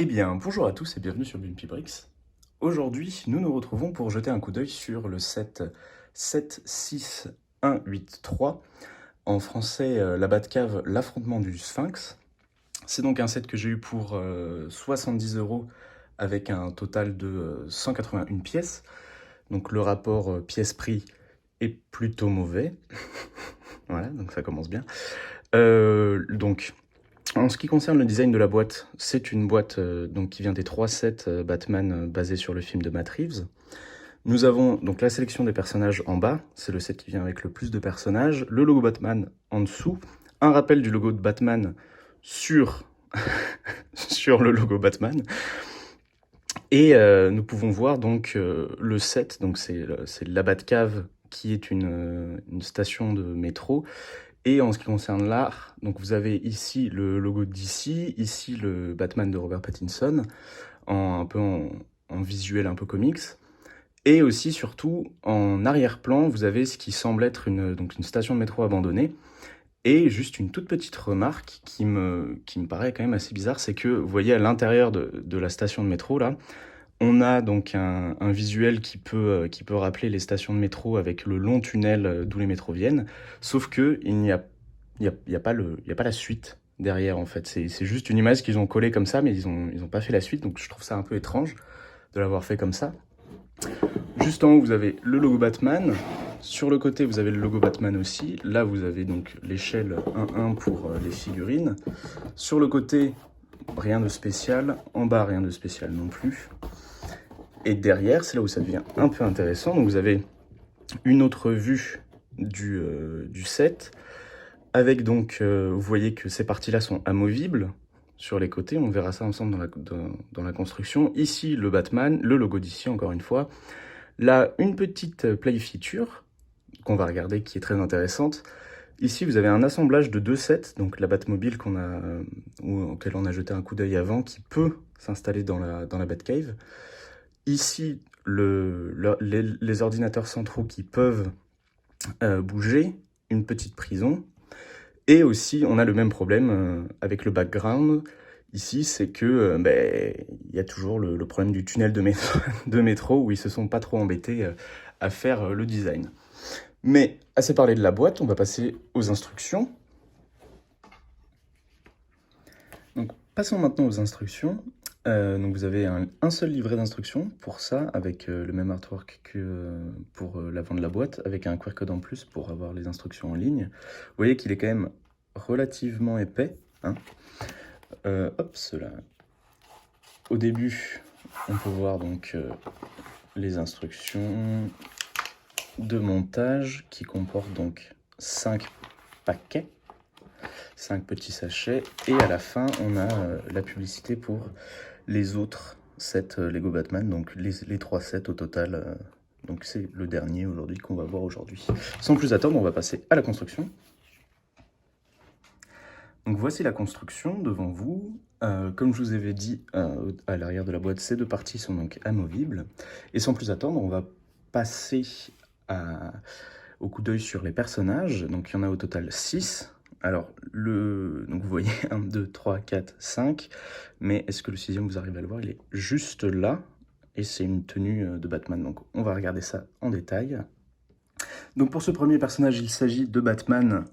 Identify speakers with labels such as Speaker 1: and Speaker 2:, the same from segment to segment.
Speaker 1: Eh bien, bonjour à tous et bienvenue sur Bumpy Bricks. Aujourd'hui, nous nous retrouvons pour jeter un coup d'œil sur le set 76183, en français La Batcave, l'affrontement du Sphinx. C'est donc un set que j'ai eu pour 70 € avec un total de 181 pièces. Donc le rapport pièce-prix est plutôt mauvais. Voilà, donc ça commence bien. Donc, en ce qui concerne le design de la boîte, c'est une boîte donc, qui vient des 3 sets Batman basés sur le film de Matt Reeves. Nous avons donc la sélection des personnages en bas, c'est le set qui vient avec le plus de personnages, le logo Batman en dessous, un rappel du logo de Batman sur, sur le logo Batman. Et nous pouvons voir donc le set, donc c'est la Batcave qui est une station de métro. Et en ce qui concerne l'art, donc vous avez ici le logo de DC, ici le Batman de Robert Pattinson, un peu en visuel un peu comics. Et aussi, surtout, en arrière-plan, vous avez ce qui semble être donc une station de métro abandonnée. Et juste une toute petite remarque qui me paraît quand même assez bizarre, c'est que vous voyez à l'intérieur de la station de métro, là, on a donc un visuel qui peut rappeler les stations de métro avec le long tunnel d'où les métros viennent, sauf que il n'y a, il y a pas la suite derrière en fait. C'est juste une image qu'ils ont collée comme ça, mais ils ont pas fait la suite, donc je trouve ça un peu étrange de l'avoir fait comme ça. Juste en haut, vous avez le logo Batman. Sur le côté, vous avez le logo Batman aussi. Là, vous avez donc l'échelle 1-1 pour les figurines. Sur le côté, rien de spécial. En bas, rien de spécial non plus. Et derrière, c'est là où ça devient un peu intéressant. Donc vous avez une autre vue du set, avec donc, vous voyez que ces parties-là sont amovibles sur les côtés. On verra ça ensemble dans la construction. Ici, le Batman, le logo d'ici, encore une fois. Là, une petite play feature qu'on va regarder qui est très intéressante. Ici, vous avez un assemblage de 2 sets, donc la Batmobile auquel on a jeté un coup d'œil avant, qui peut s'installer dans la Batcave. Ici, les ordinateurs centraux qui peuvent bouger, une petite prison. Et aussi, on a le même problème avec le background. Ici, c'est que y a toujours le problème du tunnel de métro où ils se sont pas trop embêtés à faire le design. Mais assez parlé de la boîte, on va passer aux instructions. Donc, passons maintenant aux instructions. Donc vous avez un seul livret d'instructions pour ça, avec le même artwork que pour l'avant de la boîte, avec un QR code en plus pour avoir les instructions en ligne. Vous voyez qu'il est quand même relativement épais. Hein. Hop, cela. Au début, on peut voir donc les instructions de montage qui comportent donc 5 paquets. 5 petits sachets, et à la fin on a la publicité pour les autres sets Lego Batman, donc les 3 sets au total, donc c'est le dernier aujourd'hui qu'on va voir aujourd'hui. Sans plus attendre, on va passer à la construction. Donc voici la construction devant vous. Comme je vous avais dit à l'arrière de la boîte, ces 2 parties sont donc amovibles, et sans plus attendre, on va passer au coup d'œil sur les personnages. Donc il y en a au total 6. Alors, donc vous voyez 1, 2, 3, 4, 5, mais est-ce que le 6e, vous arrivez à le voir? Il est juste là, et c'est une tenue de Batman, donc on va regarder ça en détail. Donc pour ce premier personnage, il s'agit de Batman,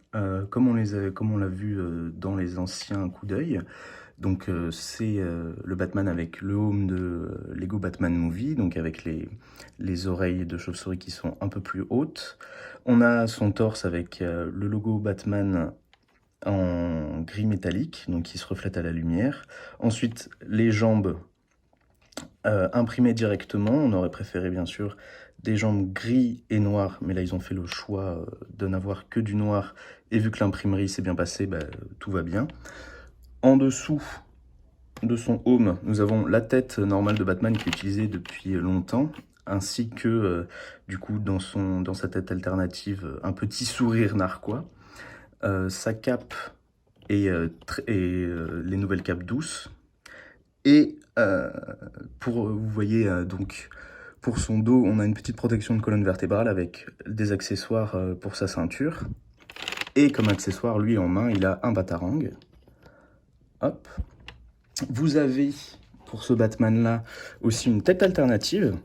Speaker 1: comme on l'a vu dans les anciens coups d'œil. Donc c'est le Batman avec le home de Lego Batman Movie, donc avec les oreilles de chauve-souris qui sont un peu plus hautes. On a son torse avec le logo Batman en gris métallique, donc qui se reflète à la lumière. Ensuite, les jambes imprimées directement. On aurait préféré bien sûr des jambes gris et noires, mais là ils ont fait le choix de n'avoir que du noir, et vu que l'imprimerie s'est bien passée, tout va bien. En dessous de son home, nous avons la tête normale de Batman qui est utilisée depuis longtemps, ainsi que du coup dans sa tête alternative, un petit sourire narquois. Sa cape et les nouvelles capes douces. Et vous voyez donc pour son dos, on a une petite protection de colonne vertébrale avec des accessoires pour sa ceinture. Et comme accessoire, lui en main, il a un batarang. Hop. Vous avez pour ce Batman-là aussi une tête alternative.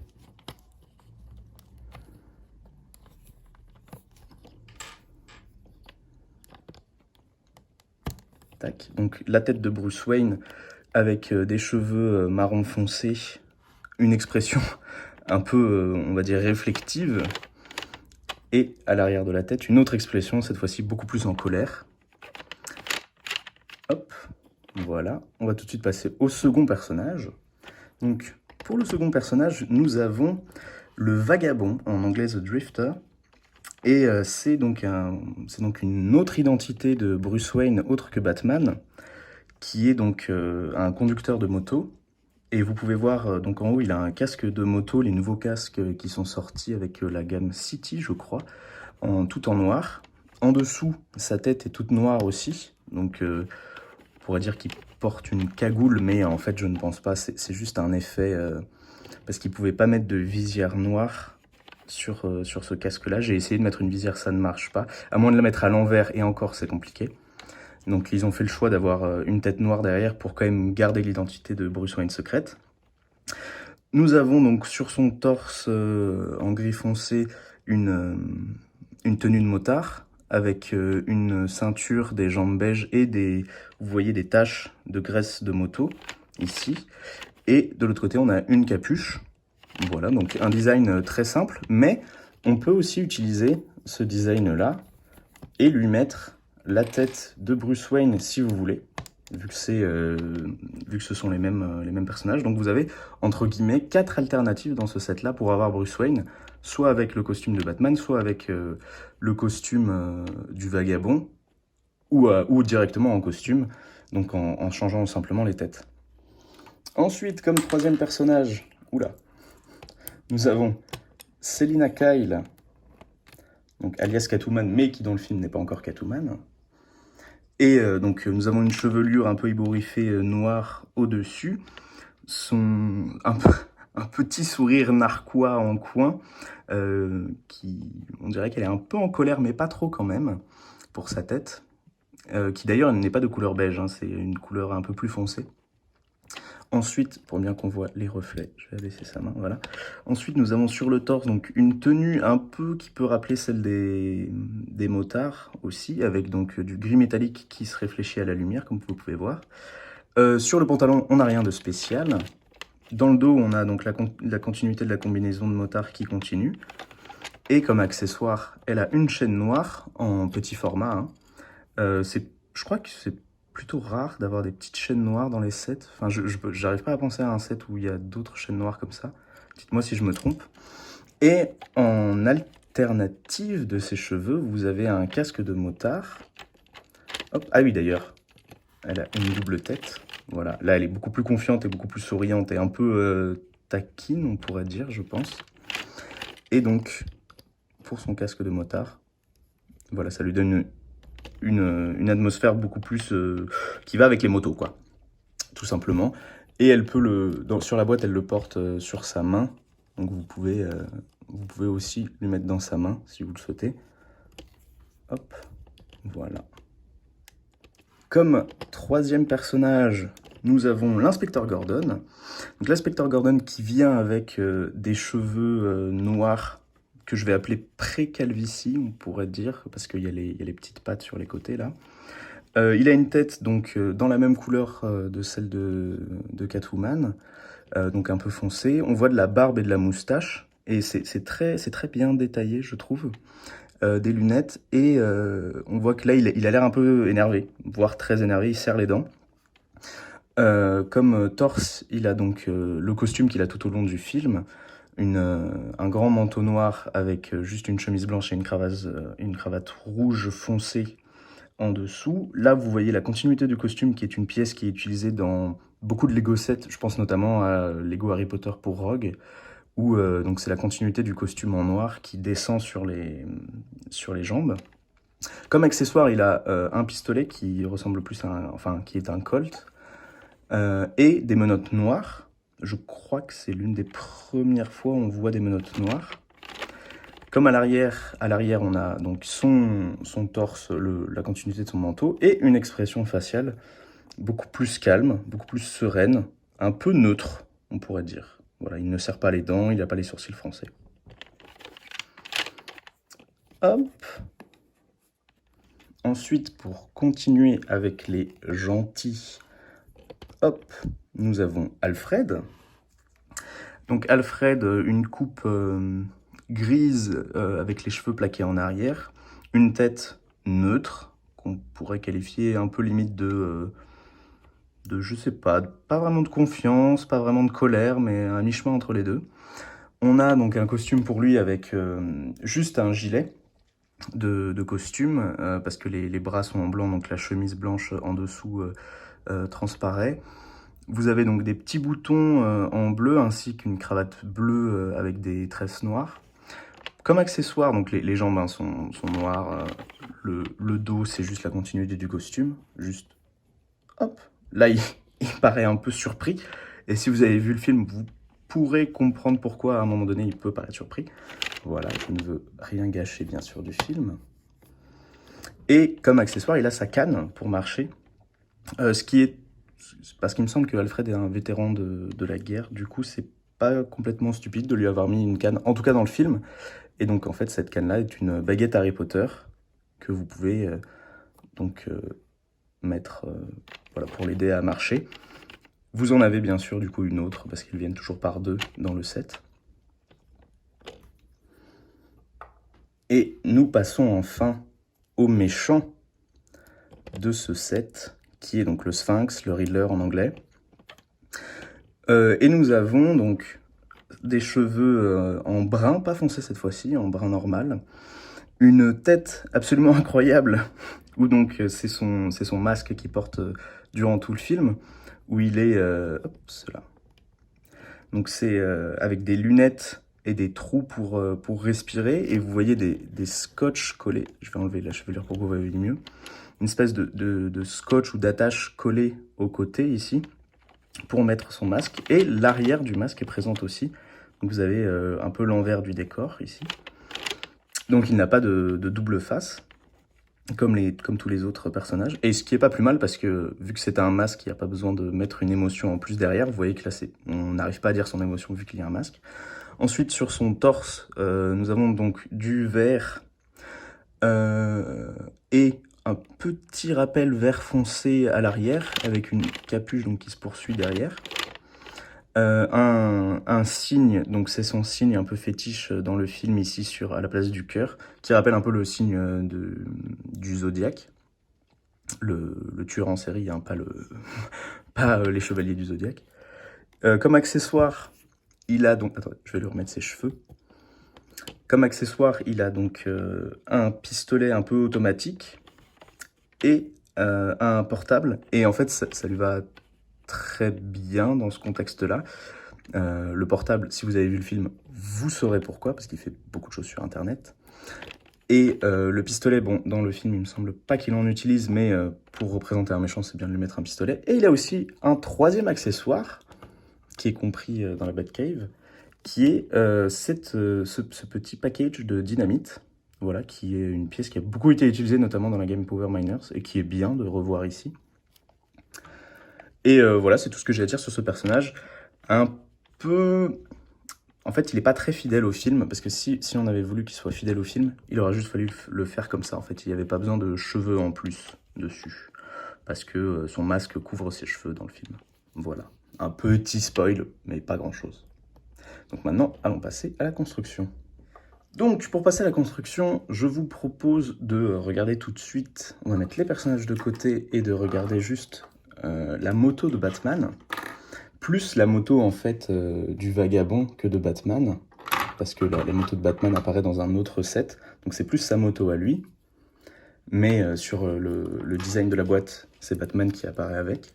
Speaker 1: Tac. Donc la tête de Bruce Wayne avec des cheveux marron foncé, une expression un peu, on va dire, réflective. Et à l'arrière de la tête, une autre expression, cette fois-ci beaucoup plus en colère. Hop, voilà. On va tout de suite passer au second personnage. Donc, pour le second personnage, nous avons le Vagabond, en anglais The Drifter. Et c'est donc une autre identité de Bruce Wayne, autre que Batman, qui est donc un conducteur de moto. Et vous pouvez voir, donc en haut, il a un casque de moto, les nouveaux casques qui sont sortis avec la gamme City, je crois, tout en noir. En dessous, sa tête est toute noire aussi, donc on pourrait dire qu'il porte une cagoule, mais en fait, je ne pense pas, c'est juste un effet, parce qu'il ne pouvait pas mettre de visière noire sur ce casque-là. J'ai essayé de mettre une visière, ça ne marche pas, à moins de la mettre à l'envers, et encore, c'est compliqué. Donc ils ont fait le choix d'avoir une tête noire derrière pour quand même garder l'identité de Bruce Wayne secrète. Nous avons donc sur son torse en gris foncé une tenue de motard avec une ceinture, des jambes beige et vous voyez des taches de graisse de moto ici. Et de l'autre côté, on a une capuche. Voilà, donc un design très simple, mais on peut aussi utiliser ce design-là et lui mettre la tête de Bruce Wayne si vous voulez, vu que ce sont les mêmes personnages. Donc vous avez, entre guillemets, 4 alternatives dans ce set-là pour avoir Bruce Wayne, soit avec le costume de Batman, soit avec le costume du Vagabond, ou directement en costume, donc en changeant simplement les têtes. Ensuite, comme troisième personnage, nous avons Selina Kyle, donc alias Catwoman, mais qui dans le film n'est pas encore Catwoman. Et donc nous avons une chevelure un peu ébouriffée noire au-dessus, un petit sourire narquois en coin, on dirait qu'elle est un peu en colère, mais pas trop quand même, pour sa tête, qui d'ailleurs n'est pas de couleur beige, hein, c'est une couleur un peu plus foncée. Ensuite, pour bien qu'on voit les reflets, je vais abaisser sa main, voilà. Ensuite, nous avons sur le torse donc une tenue un peu qui peut rappeler celle des motards aussi, avec donc du gris métallique qui se réfléchit à la lumière, comme vous pouvez voir. Sur le pantalon, on n'a rien de spécial. Dans le dos, on a donc la continuité de la combinaison de motard qui continue. Et comme accessoire, elle a une chaîne noire en petit format. Hein. Je crois que c'est plutôt rare d'avoir des petites chaînes noires dans les sets. Enfin, j'arrive pas à penser à un set où il y a d'autres chaînes noires comme ça. Dites-moi si je me trompe. Et en alternative de ses cheveux, vous avez un casque de motard. Hop. Ah oui, d'ailleurs, elle a une double tête. Voilà. Là, elle est beaucoup plus confiante et beaucoup plus souriante et un peu taquine, on pourrait dire, je pense. Et donc, pour son casque de motard, voilà, ça lui donne une atmosphère beaucoup plus qui va avec les motos, quoi, tout simplement. Et elle peut sur la boîte, elle le porte sur sa main, donc vous pouvez aussi lui mettre dans sa main si vous le souhaitez. Hop, voilà. Comme troisième personnage, nous avons l'inspecteur Gordon. Donc l'inspecteur Gordon qui vient avec des cheveux noirs que je vais appeler pré-calvitie, on pourrait dire, parce qu'il y a les petites pattes sur les côtés, là. Il a une tête, donc, dans la même couleur de celle de Catwoman, donc un peu foncée. On voit de la barbe et de la moustache, et c'est très bien détaillé, je trouve. Des lunettes, et on voit que là, il a l'air un peu énervé, voire très énervé, il serre les dents. Comme torse, il a donc le costume qu'il a tout au long du film, un grand manteau noir avec juste une chemise blanche et une cravate rouge foncée en dessous. Là, vous voyez la continuité du costume qui est une pièce qui est utilisée dans beaucoup de Lego sets. Je pense notamment à Lego Harry Potter pour Rogue, où donc c'est la continuité du costume en noir qui descend sur les jambes. Comme accessoire, il a un pistolet qui ressemble plus qui est un Colt, et des menottes noires. Je crois que c'est l'une des premières fois où on voit des menottes noires. Comme à l'arrière, on a donc son torse, la continuité de son manteau, et une expression faciale beaucoup plus calme, beaucoup plus sereine, un peu neutre, on pourrait dire. Voilà, il ne serre pas les dents, il n'a pas les sourcils français. Hop. Ensuite, pour continuer avec les gentils, hop, nous avons Alfred. Donc Alfred, une coupe grise avec les cheveux plaqués en arrière, une tête neutre, qu'on pourrait qualifier un peu limite de je sais pas vraiment de confiance, pas vraiment de colère, mais un mi-chemin entre les deux. On a donc un costume pour lui avec juste un gilet de costume, parce que les bras sont en blanc, donc la chemise blanche en dessous transparaît. Vous avez donc des petits boutons en bleu, ainsi qu'une cravate bleue avec des tresses noires. Comme accessoire, donc les jambes hein, sont noires, le dos c'est juste la continuité du costume, juste hop. Là il paraît un peu surpris, et si vous avez vu le film, vous pourrez comprendre pourquoi à un moment donné il peut paraître surpris. Voilà, je ne veux rien gâcher bien sûr du film. Et comme accessoire, il a sa canne pour marcher, ce qui est... Parce qu'il me semble que Alfred est un vétéran de la guerre, du coup c'est pas complètement stupide de lui avoir mis une canne, en tout cas dans le film. Et donc en fait cette canne-là est une baguette Harry Potter que vous pouvez donc mettre voilà, pour l'aider à marcher. Vous en avez bien sûr du coup une autre, parce qu'ils viennent toujours par deux dans le set. Et nous passons enfin au méchant de ce set, qui est donc le Sphinx, le Riddler en anglais. Et nous avons donc des cheveux en brun, pas foncé cette fois-ci, en brun normal. Une tête absolument incroyable, où donc c'est son masque qu'il porte durant tout le film, où il est... hop, cela. Donc c'est avec des lunettes et des trous pour respirer, et vous voyez des scotch collés. Je vais enlever la chevelure pour que vous voyez mieux. Une espèce de scotch ou d'attache collée au côté ici, pour mettre son masque, et l'arrière du masque est présente aussi. Donc vous avez un peu l'envers du décor ici. Donc il n'a pas de double face, comme tous les autres personnages. Et ce qui est pas plus mal, parce que vu que c'est un masque, il n'y a pas besoin de mettre une émotion en plus derrière. Vous voyez que là, on n'arrive pas à dire son émotion vu qu'il y a un masque. Ensuite, sur son torse, nous avons donc du vert et un petit rappel vert foncé à l'arrière, avec une capuche donc, qui se poursuit derrière. Un signe, donc c'est son signe un peu fétiche dans le film ici à la place du cœur, qui rappelle un peu le signe du Zodiaque, le tueur en série, hein, pas les chevaliers du Zodiaque. Comme accessoire, il a donc... Attends, je vais lui remettre ses cheveux. Comme accessoire, il a donc un pistolet un peu automatique et un portable. Et en fait, ça lui va très bien dans ce contexte-là. Le portable, si vous avez vu le film, vous saurez pourquoi, parce qu'il fait beaucoup de choses sur Internet. Et le pistolet, bon, dans le film, il me semble pas qu'il en utilise, mais pour représenter un méchant, c'est bien de lui mettre un pistolet. Et il a aussi un troisième accessoire, qui est compris dans la Batcave, qui est ce petit package de dynamite, voilà, qui est une pièce qui a beaucoup été utilisée, notamment dans la game Power Miners, et qui est bien de revoir ici. Et voilà, c'est tout ce que j'ai à dire sur ce personnage. Un peu... En fait, il n'est pas très fidèle au film, parce que si on avait voulu qu'il soit fidèle au film, il aurait juste fallu le faire comme ça. En fait, il n'y avait pas besoin de cheveux en plus dessus, parce que son masque couvre ses cheveux dans le film. Voilà, un petit spoil, mais pas grand-chose. Donc maintenant, allons passer à la construction. Donc, pour passer à la construction, je vous propose de regarder tout de suite, on va mettre les personnages de côté, et de regarder juste la moto de Batman, plus la moto en fait du vagabond que de Batman, parce que la moto de Batman apparaît dans un autre set, donc c'est plus sa moto à lui, mais sur le design de la boîte, c'est Batman qui apparaît avec.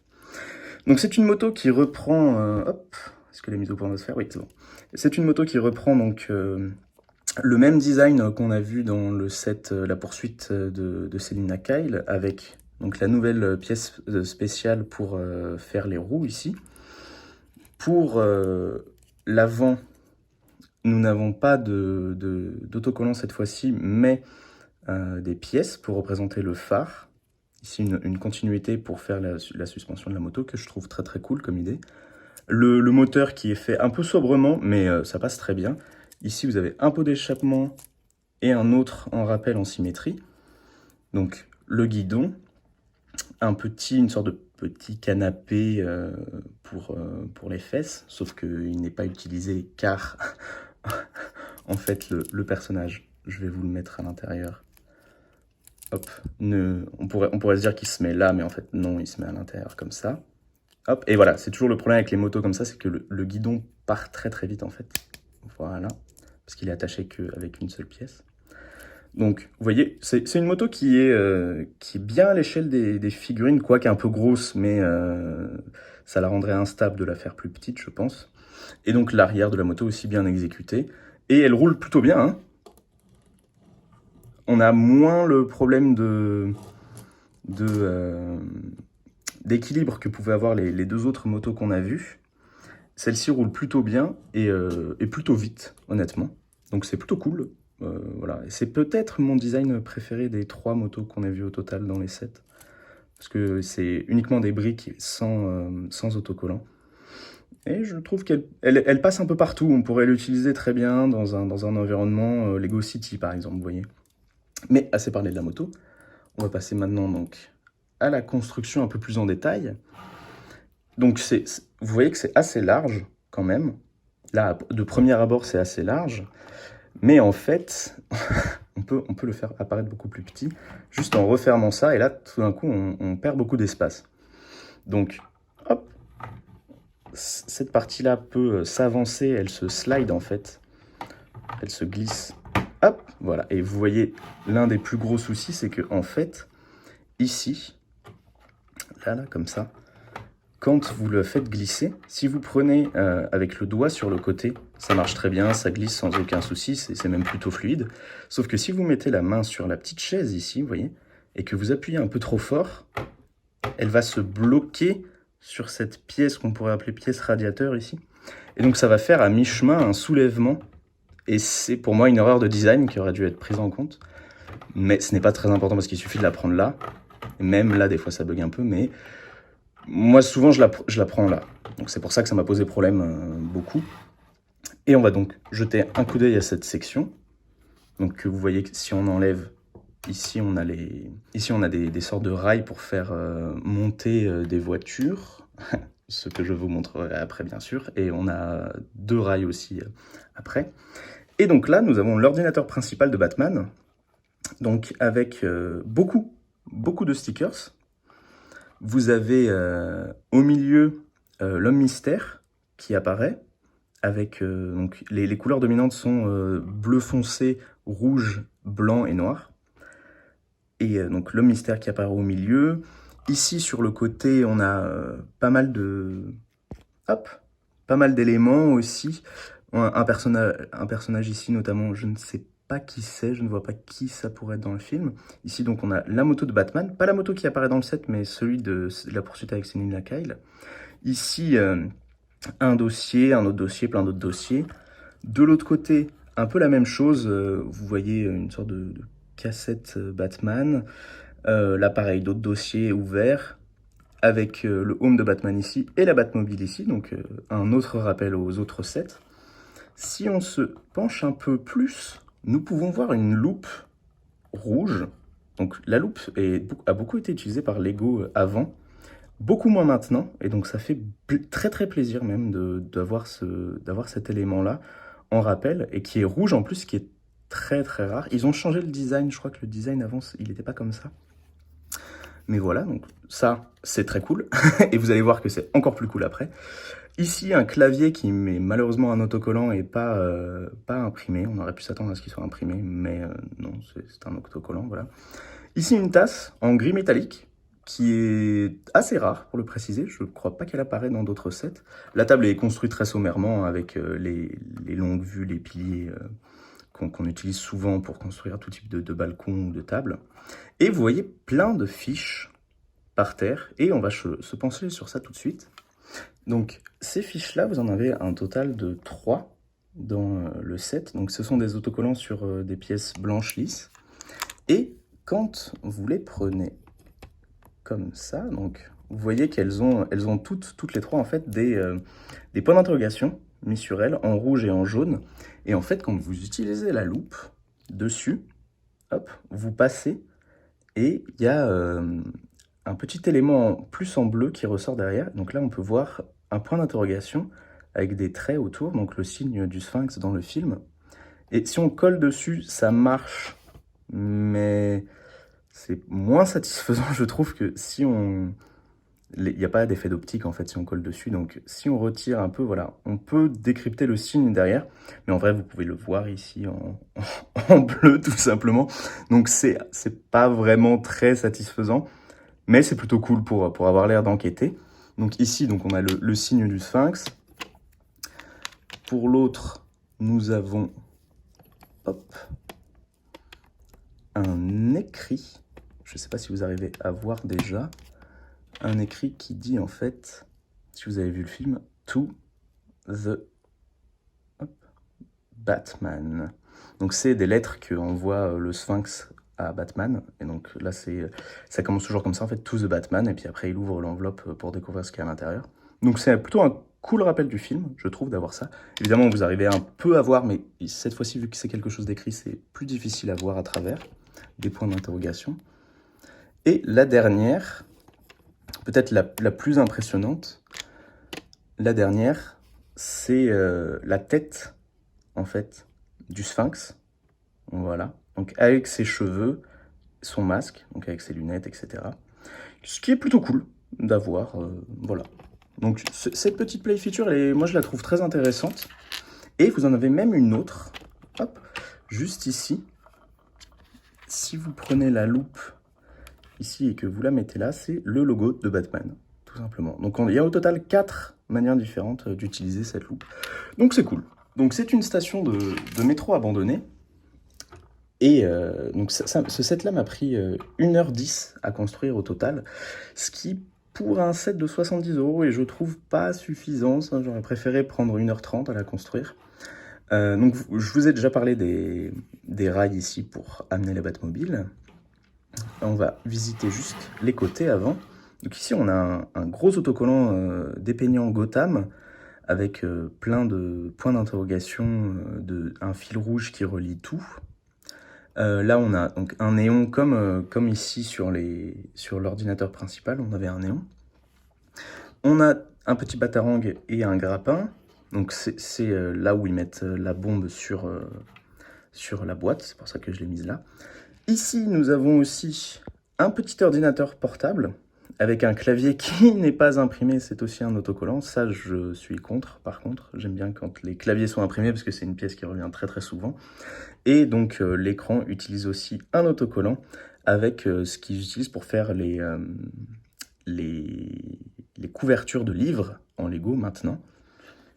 Speaker 1: Donc c'est une moto qui reprend... hop, est-ce que les mises au point vont se faire? Oui, c'est bon. C'est une moto qui reprend donc le même design qu'on a vu dans le set La Poursuite de Selina Kyle, avec donc la nouvelle pièce spéciale pour faire les roues ici. Pour l'avant, nous n'avons pas d'autocollant cette fois-ci, mais des pièces pour représenter le phare. Ici, une continuité pour faire la suspension de la moto, que je trouve très très cool comme idée. Le moteur qui est fait un peu sobrement, mais ça passe très bien. Ici, vous avez un pot d'échappement et un autre en rappel en symétrie. Donc, le guidon, une sorte de petit canapé pour les fesses, sauf qu'il n'est pas utilisé car, en fait, le personnage, je vais vous le mettre à l'intérieur. Hop, on pourrait se dire qu'il se met là, mais en fait, non, il se met à l'intérieur comme ça. Hop, et voilà, c'est toujours le problème avec les motos comme ça, c'est que le guidon part très très vite en fait. Voilà, parce qu'il est attaché qu'avec une seule pièce. Donc, vous voyez, c'est une moto qui est bien à l'échelle des figurines, quoique un peu grosse, mais ça la rendrait instable de la faire plus petite, je pense. Et donc, l'arrière de la moto aussi bien exécuté. Et elle roule plutôt bien, hein. On a moins le problème d'équilibre que pouvaient avoir les deux autres motos qu'on a vues. Celle-ci roule plutôt bien et plutôt vite, honnêtement. Donc c'est plutôt cool. Voilà. Et c'est peut-être mon design préféré des 3 motos qu'on a vues au total dans les sets. Parce que c'est uniquement des briques sans autocollant. Et je trouve qu'elle passe un peu partout. On pourrait l'utiliser très bien dans un environnement Lego City, par exemple, vous voyez. Mais assez parlé de la moto. On va passer maintenant donc à la construction un peu plus en détail. Donc vous voyez que c'est assez large quand même. Là, de premier abord, c'est assez large. Mais en fait, on peut le faire apparaître beaucoup plus petit, juste en refermant ça. Et là, tout d'un coup, on perd beaucoup d'espace. Donc, hop, cette partie-là peut s'avancer, elle se slide en fait. Elle se glisse. Hop, voilà. Et vous voyez, l'un des plus gros soucis, c'est que en fait, ici, là, comme ça, quand vous le faites glisser, si vous prenez avec le doigt sur le côté, ça marche très bien, ça glisse sans aucun souci, c'est même plutôt fluide. Sauf que si vous mettez la main sur la petite chaise ici, vous voyez, et que vous appuyez un peu trop fort, elle va se bloquer sur cette pièce qu'on pourrait appeler pièce radiateur ici. Et donc ça va faire à mi-chemin un soulèvement. Et c'est pour moi une erreur de design qui aurait dû être prise en compte. Mais ce n'est pas très important parce qu'il suffit de la prendre là. Même là, des fois, ça bug un peu, mais moi, souvent, je la prends là. Donc c'est pour ça que ça m'a posé problème beaucoup. Et on va donc jeter un coup d'œil à cette section. Donc vous voyez que si on enlève, ici on a, des sortes de rails pour faire monter des voitures. Ce que je vous montrerai après, bien sûr. Et on a 2 rails aussi après. Et donc là, nous avons l'ordinateur principal de Batman. Donc avec beaucoup de stickers. Vous avez au milieu l'homme mystère qui apparaît avec donc les couleurs dominantes sont bleu foncé, rouge, blanc et noir. Et donc l'homme mystère qui apparaît au milieu. Ici sur le côté, on a pas mal d'éléments aussi. Un personnage ici notamment, je ne sais pas qui c'est, je ne vois pas qui ça pourrait être dans le film. Ici donc on a la moto de Batman, pas la moto qui apparaît dans le set, mais celui de la poursuite avec Selina Kyle. Ici un dossier, un autre dossier, plein d'autres dossiers. De l'autre côté, un peu la même chose, vous voyez une sorte de cassette Batman. Là pareil, d'autres dossiers ouverts avec le home de Batman ici et la Batmobile ici, donc un autre rappel aux autres sets. Si on se penche un peu plus, nous pouvons voir une loupe rouge. Donc la loupe a beaucoup été utilisée par Lego avant, beaucoup moins maintenant, et donc ça fait très très plaisir même d'avoir cet élément-là en rappel, et qui est rouge en plus, qui est très très rare. Ils ont changé le design, je crois que le design avant, il n'était pas comme ça. Mais voilà, donc ça, c'est très cool, et vous allez voir que c'est encore plus cool après. Ici, un clavier qui met malheureusement un autocollant et pas imprimé. On aurait pu s'attendre à ce qu'il soit imprimé, mais non, c'est un autocollant, voilà. Ici, une tasse en gris métallique, qui est assez rare, pour le préciser. Je ne crois pas qu'elle apparaît dans d'autres sets. La table est construite très sommairement, avec les longues vues, les piliers qu'on utilise souvent pour construire tout type de balcon ou de table. Et vous voyez plein de fiches par terre, et on va se pencher sur ça tout de suite. Donc, ces fiches-là, vous en avez un total de 3 dans le set. Donc, ce sont des autocollants sur des pièces blanches lisses. Et quand vous les prenez comme ça, donc vous voyez elles ont toutes les trois en fait des points d'interrogation mis sur elles en rouge et en jaune. Et en fait, quand vous utilisez la loupe dessus, hop, vous passez et il y a un petit élément plus en bleu qui ressort derrière. Donc là, on peut voir un point d'interrogation avec des traits autour, donc le signe du sphinx dans le film. Et si on colle dessus, ça marche, mais c'est moins satisfaisant, je trouve, que si on... Il n'y a pas d'effet d'optique, en fait, si on colle dessus. Donc, si on retire un peu, voilà, on peut décrypter le signe derrière. Mais en vrai, vous pouvez le voir ici en bleu, tout simplement. Donc, c'est pas vraiment très satisfaisant. Mais c'est plutôt cool pour avoir l'air d'enquêter. Donc, ici, donc, on a le signe du sphinx. Pour l'autre, nous avons... Hop, un écrit, je ne sais pas si vous arrivez à voir déjà, un écrit qui dit en fait, si vous avez vu le film, To the Batman. Donc c'est des lettres que envoie le Sphinx à Batman, et donc là ça commence toujours comme ça en fait, To the Batman, et puis après il ouvre l'enveloppe pour découvrir ce qu'il y a à l'intérieur. Donc c'est plutôt un cool rappel du film, je trouve, d'avoir ça. Évidemment, vous arrivez un peu à voir, mais cette fois-ci, vu que c'est quelque chose d'écrit, c'est plus difficile à voir à travers des points d'interrogation. Et la dernière, peut-être la plus impressionnante, la dernière, c'est la tête, en fait, du sphinx. Voilà. Donc avec ses cheveux, son masque, donc avec ses lunettes, etc. Ce qui est plutôt cool d'avoir, voilà. Donc cette petite play feature, moi je la trouve très intéressante. Et vous en avez même une autre, hop, juste ici. Si vous prenez la loupe ici et que vous la mettez là, c'est le logo de Batman, tout simplement. Donc il y a au total 4 manières différentes d'utiliser cette loupe. Donc c'est cool. Donc c'est une station de métro abandonnée. Et donc ce set-là m'a pris 1h10 à construire au total, ce qui, pour un set de 70 €, et je trouve pas suffisant. J'aurais préféré prendre 1h30 à la construire. Donc je vous ai déjà parlé des rails ici pour amener la Batmobile. On va visiter juste les côtés avant. Donc ici on a un gros autocollant dépeignant Gotham avec plein de points d'interrogation, un fil rouge qui relie tout. Là on a donc un néon comme ici sur l'ordinateur principal, on avait un néon. On a un petit batarang et un grappin. Donc c'est là où ils mettent la bombe sur la boîte, c'est pour ça que je l'ai mise là. Ici, nous avons aussi un petit ordinateur portable avec un clavier qui n'est pas imprimé, c'est aussi un autocollant. Ça, je suis contre, par contre. J'aime bien quand les claviers sont imprimés parce que c'est une pièce qui revient très très souvent. Et donc, l'écran utilise aussi un autocollant avec ce qu'ils utilisent pour faire les couvertures de livres en Lego maintenant.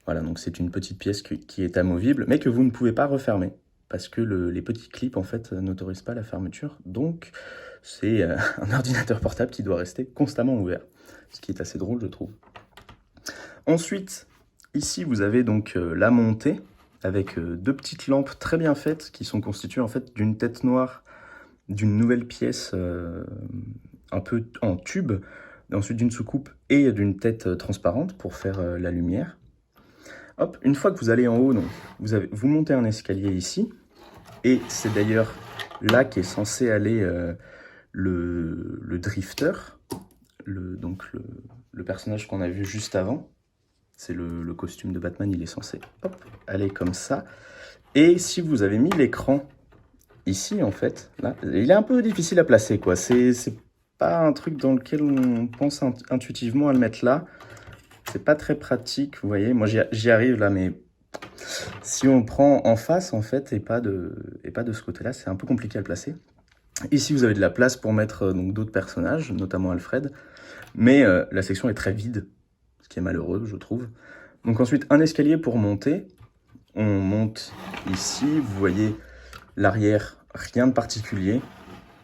Speaker 1: Voilà, donc c'est une petite pièce qui est amovible, mais que vous ne pouvez pas refermer, parce que les petits clips, en fait, n'autorisent pas la fermeture. Donc, c'est un ordinateur portable qui doit rester constamment ouvert, ce qui est assez drôle, je trouve. Ensuite, ici, vous avez donc la montée, avec 2 petites lampes très bien faites, qui sont constituées, en fait, d'une tête noire, d'une nouvelle pièce un peu en tube, ensuite d'une soucoupe et d'une tête transparente pour faire la lumière. Hop, une fois que vous allez en haut, donc, vous montez un escalier ici, et c'est d'ailleurs là qu'est censé aller le drifter, donc le personnage qu'on a vu juste avant. C'est le costume de Batman, il est censé aller comme ça. Et si vous avez mis l'écran ici, en fait, là, il est un peu difficile à placer, quoi. C'est pas un truc dans lequel on pense intuitivement à le mettre là. C'est pas très pratique, vous voyez. Moi, j'y arrive là, mais si on prend en face, en fait, et pas de ce côté-là, c'est un peu compliqué à le placer. Ici, vous avez de la place pour mettre donc d'autres personnages, notamment Alfred. Mais la section est très vide, ce qui est malheureux, je trouve. Donc ensuite, un escalier pour monter. On monte ici, vous voyez l'arrière, rien de particulier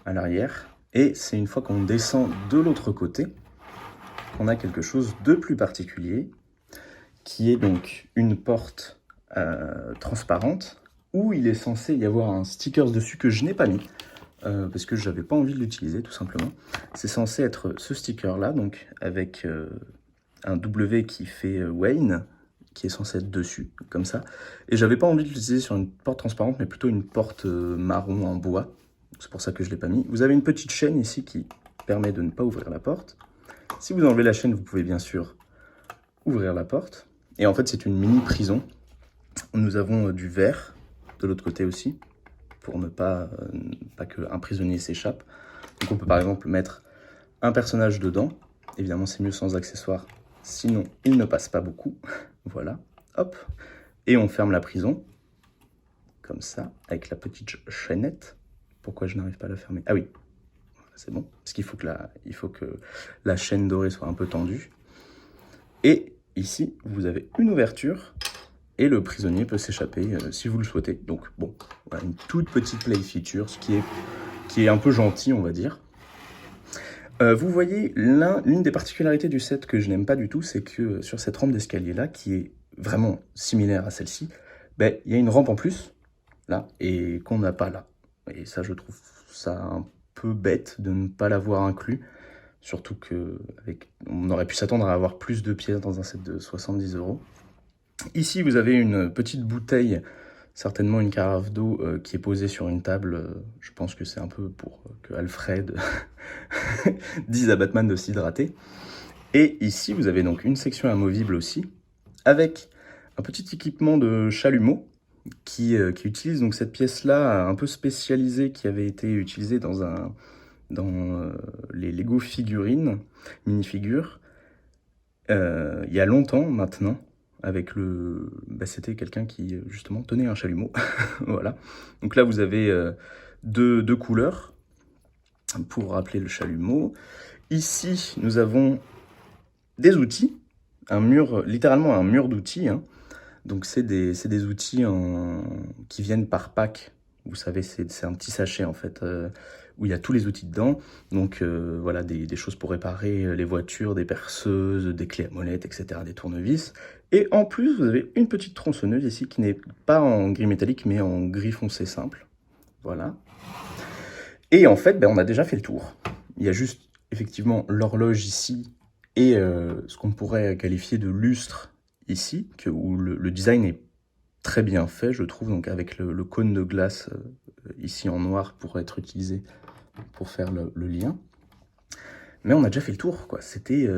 Speaker 1: à l'arrière. Et c'est une fois qu'on descend de l'autre côté qu'on a quelque chose de plus particulier, qui est donc une porte transparente, où il est censé y avoir un sticker dessus que je n'ai pas mis. parce que j'avais pas envie de l'utiliser tout simplement. C'est censé être ce sticker là, donc avec un W qui fait Wayne, qui est censé être dessus, comme ça. Et j'avais pas envie de l'utiliser sur une porte transparente, mais plutôt une porte marron en bois. C'est pour ça que je l'ai pas mis. Vous avez une petite chaîne ici qui permet de ne pas ouvrir la porte. Si vous enlevez la chaîne, vous pouvez bien sûr ouvrir la porte. Et en fait, c'est une mini prison. Nous avons du verre de l'autre côté aussi, pour ne pas qu'un prisonnier s'échappe. Donc on peut par exemple mettre un personnage dedans. Évidemment, c'est mieux sans accessoires, sinon il ne passe pas beaucoup. Voilà, hop. Et on ferme la prison, comme ça, avec la petite chaînette. Pourquoi je n'arrive pas à la fermer? Ah oui, c'est bon, parce qu'il faut que la chaîne dorée soit un peu tendue. Et ici, vous avez une ouverture, et le prisonnier peut s'échapper si vous le souhaitez. Donc bon, voilà, une toute petite play feature, ce qui est un peu gentil, on va dire. Vous voyez, l'une des particularités du set que je n'aime pas du tout, c'est que sur cette rampe d'escalier-là, qui est vraiment similaire à celle-ci, ben, il y a une rampe en plus, là, et qu'on n'a pas là. Et ça, je trouve ça un peu bête de ne pas l'avoir inclus, surtout on aurait pu s'attendre à avoir plus de pièces dans un set de 70 €. Ici, vous avez une petite bouteille, certainement une carafe d'eau qui est posée sur une table. Je pense que c'est un peu pour que Alfred dise à Batman de s'hydrater. Et ici, vous avez donc une section amovible aussi, avec un petit équipement de chalumeau qui utilise donc cette pièce-là un peu spécialisée qui avait été utilisée dans les Lego figurines, minifigures, il y a longtemps maintenant, avec c'était quelqu'un qui justement tenait un chalumeau. Voilà. Donc là, vous avez deux couleurs pour rappeler le chalumeau. Ici, nous avons des outils, littéralement un mur d'outils, hein. Donc c'est des outils qui viennent par pack. Vous savez, c'est un petit sachet en fait, où il y a tous les outils dedans. Donc voilà, des choses pour réparer les voitures, des perceuses, des clés à molette, etc., des tournevis. Et en plus, vous avez une petite tronçonneuse ici qui n'est pas en gris métallique, mais en gris foncé simple. Voilà. Et en fait, on a déjà fait le tour. Il y a juste effectivement l'horloge ici et ce qu'on pourrait qualifier de lustre ici, où le design est très bien fait, je trouve, donc avec le cône de glace ici en noir pour être utilisé pour faire le lien. Mais on a déjà fait le tour, quoi. C'était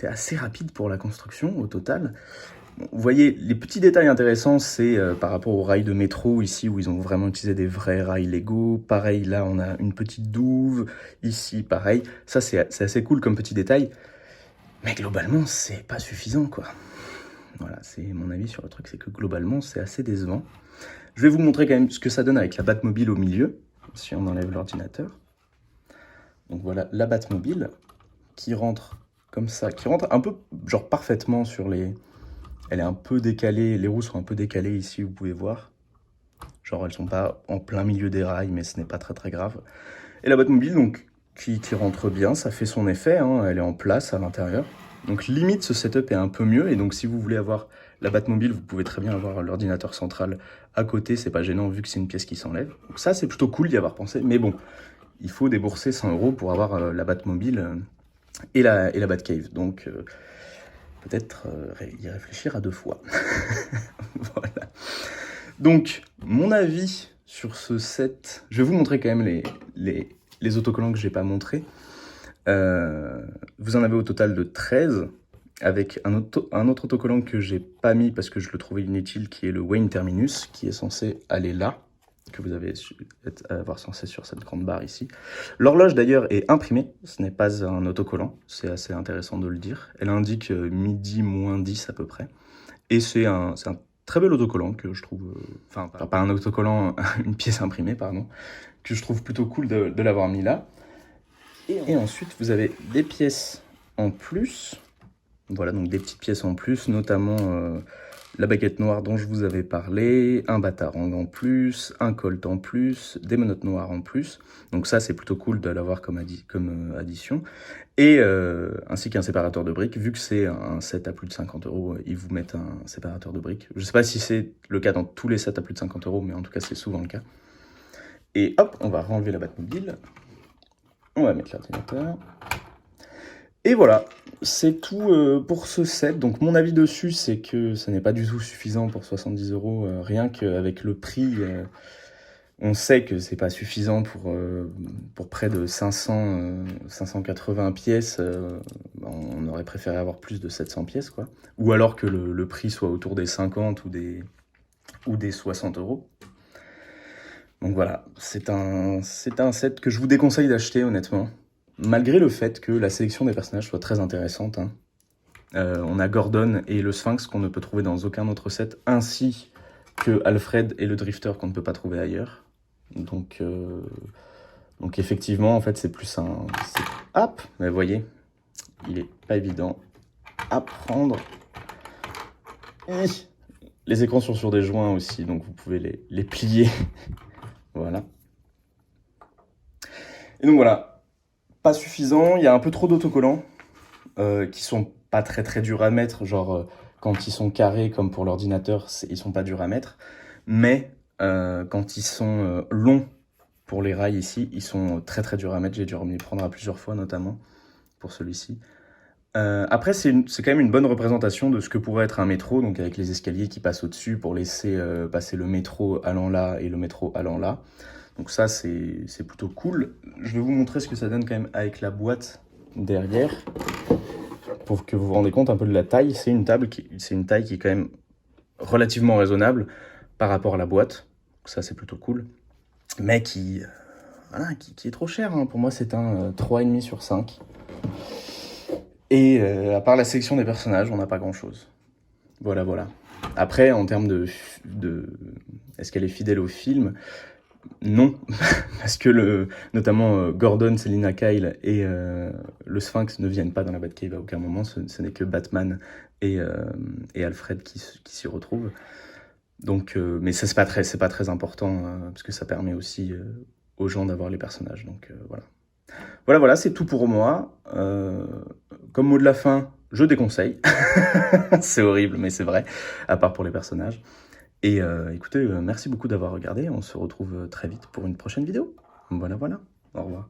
Speaker 1: assez rapide pour la construction au total. Bon, vous voyez, les petits détails intéressants, c'est par rapport aux rails de métro ici, où ils ont vraiment utilisé des vrais rails Lego. Pareil, là, on a une petite douve. Ici, pareil. Ça, c'est assez cool comme petit détail. Mais globalement, c'est pas suffisant, quoi. Voilà, c'est mon avis sur le truc, c'est que globalement, c'est assez décevant. Je vais vous montrer quand même ce que ça donne avec la Batmobile au milieu, si on enlève l'ordinateur. Donc voilà, la Batmobile qui rentre comme ça, qui rentre un peu, genre parfaitement sur les... Elle est un peu décalée, les roues sont un peu décalées ici, vous pouvez voir. Genre, elles sont pas en plein milieu des rails, mais ce n'est pas très très grave. Et la Batmobile, donc, qui rentre bien, ça fait son effet, hein, elle est en place à l'intérieur. Donc limite, ce setup est un peu mieux, et donc si vous voulez avoir la Batmobile, vous pouvez très bien avoir l'ordinateur central à côté, c'est pas gênant vu que c'est une pièce qui s'enlève. Donc ça, c'est plutôt cool d'y avoir pensé, mais bon, il faut débourser 100 € pour avoir la Batmobile et la Batcave, donc peut-être y réfléchir à 2 fois. Voilà. Donc, mon avis sur ce set, je vais vous montrer quand même les autocollants que j'ai pas montrés. Vous en avez au total de 13, avec un autre autocollant que j'ai pas mis parce que je le trouvais inutile, qui est le Wayne Terminus, qui est censé aller là, que vous avez avoir censé sur cette grande barre ici. L'horloge d'ailleurs est imprimée, ce n'est pas un autocollant, c'est assez intéressant de le dire. Elle indique midi moins 10 à peu près. Et c'est un très bel autocollant que je trouve, enfin pas un autocollant, une pièce imprimée, pardon, que je trouve plutôt cool de l'avoir mis là. Et ensuite, vous avez des pièces en plus. Voilà, donc des petites pièces en plus, notamment la baguette noire dont je vous avais parlé, un batarang en plus, un colt en plus, des menottes noires en plus. Donc ça, c'est plutôt cool de l'avoir comme addition. Et ainsi qu'un séparateur de briques. Vu que c'est un set à plus de 50 €, ils vous mettent un séparateur de briques. Je ne sais pas si c'est le cas dans tous les sets à plus de 50 €, mais en tout cas, c'est souvent le cas. Et hop, on va renlever la Batmobile. On va mettre l'ordinateur. Et voilà, c'est tout pour ce set. Donc mon avis dessus, c'est que ça n'est pas du tout suffisant pour 70 €. Rien qu'avec le prix, on sait que c'est pas suffisant pour près de 580 pièces. On aurait préféré avoir plus de 700 pièces, quoi. Ou alors que le prix soit autour des 50 ou des 60 €. Donc voilà, c'est un set que je vous déconseille d'acheter, honnêtement. Malgré le fait que la sélection des personnages soit très intéressante, hein. On a Gordon et le Sphinx qu'on ne peut trouver dans aucun autre set, ainsi que Alfred et le Drifter qu'on ne peut pas trouver ailleurs. Donc effectivement, en fait, c'est plus un... Hop, mais vous voyez, il est pas évident à prendre. Les écrans sont sur des joints aussi, donc vous pouvez les plier. Voilà. Et donc voilà, pas suffisant, il y a un peu trop d'autocollants qui sont pas très durs à mettre, genre quand ils sont carrés comme pour l'ordinateur, ils sont pas durs à mettre, mais quand ils sont longs pour les rails ici, ils sont très durs à mettre, j'ai dû m'y prendre à plusieurs fois notamment pour celui-ci. Après, c'est quand même une bonne représentation de ce que pourrait être un métro, donc avec les escaliers qui passent au-dessus pour laisser passer le métro allant là et le métro allant là. Donc ça, c'est plutôt cool. Je vais vous montrer ce que ça donne quand même avec la boîte derrière, pour que vous vous rendez compte un peu de la taille. C'est une taille qui est quand même relativement raisonnable par rapport à la boîte. Donc ça, c'est plutôt cool. Mais qui est trop cher, hein. Pour moi, c'est un 3,5 sur 5. Et à part la sélection des personnages, on n'a pas grand-chose. Voilà. Après, en termes de est-ce qu'elle est fidèle au film? Non, parce que notamment Gordon, Selina Kyle et le Sphinx ne viennent pas dans la Batcave à aucun moment. Ce n'est que Batman et Alfred qui s'y retrouvent. Donc, mais ça, c'est pas très important, parce que ça permet aussi aux gens d'avoir les personnages. Donc voilà. Voilà, c'est tout pour moi. Comme mot de la fin, je déconseille. C'est horrible, mais c'est vrai, à part pour les personnages. Et écoutez, merci beaucoup d'avoir regardé. On se retrouve très vite pour une prochaine vidéo. Voilà. Au revoir.